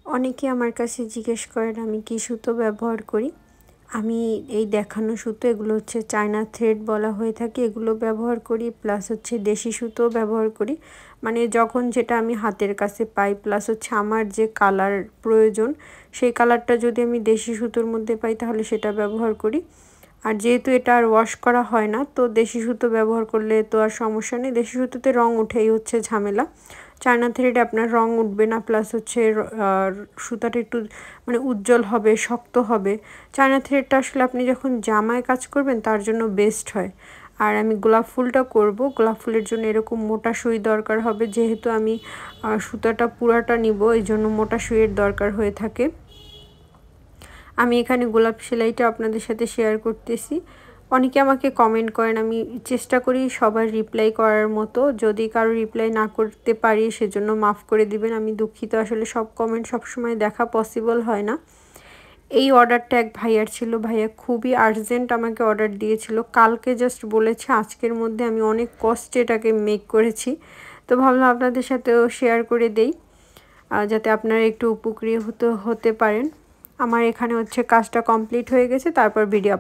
অনেকে আমার কাছে জিজ্ঞেস করেন আমি কি সুতো ব্যবহার করি। আমি এই দেখানো সুতো এগুলো হচ্ছে চায়না থ্রেড বলা হয়ে থাকে, এগুলো ব্যবহার করি। প্লাস হচ্ছে দেশি সুতো ব্যবহার করি, মানে যখন যেটা আমি হাতের কাছে পাই। প্লাস হচ্ছে আমার যে কালার প্রয়োজন সেই কালারটা যদি আমি দেশি সুতোর মধ্যে পাই তাহলে সেটা ব্যবহার করি। আর যেহেতু এটা আর ওয়াশ করা হয় না, তো দেশি সুতো ব্যবহার করলে তো আর সমস্যা নেই। দেশি সুতোতে রং উঠেই হচ্ছে ঝামেলা। চায়না থ্রেডে আপনার রং উঠবে না, প্লাস হচ্ছে সুতাটা একটু মানে উজ্জ্বল হবে, শক্ত হবে। চায়না থ্রেডটা আসলে আপনি যখন জামায় কাজ করবেন তার জন্য বেস্ট হয়। আর আমি গোলাপ ফুলটা করব, গোলাপ ফুলের জন্য এরকম মোটা সুই দরকার হবে। যেহেতু আমি সুতাটা পুরাটা নিব, এই জন্য মোটা সুইয়ের দরকার হয়ে থাকে। আমি এখানে গোলাপ সেলাইটা আপনাদের সাথে শেয়ার করতেছি। অনেকে আমাকে কমেন্ট করেন, আমি চেষ্টা করি সবার রিপ্লাই করার মতো। যদি কারো রিপ্লাই না করতে পারি সেজন্য মাফ করে দিবেন, আমি দুঃখিত। আসলে সব কমেন্ট সবসময় দেখা পসিবল হয় না। এই অর্ডারটা এক ভাইয়ার ছিল, ভাইয়া খুবই আর্জেন্ট আমাকে অর্ডার দিয়েছিল, কালকে জাস্ট বলেছে আজকের মধ্যে। আমি অনেক কষ্টে এটাকে মেক করেছি, তো ভাবলাম আপনাদের সাথেও শেয়ার করে দেই যাতে আপনারা একটু উপকৃত হতে পারেন। আমার এখানে হচ্ছে কাজটা কমপ্লিট হয়ে গেছে, তারপর ভিডিও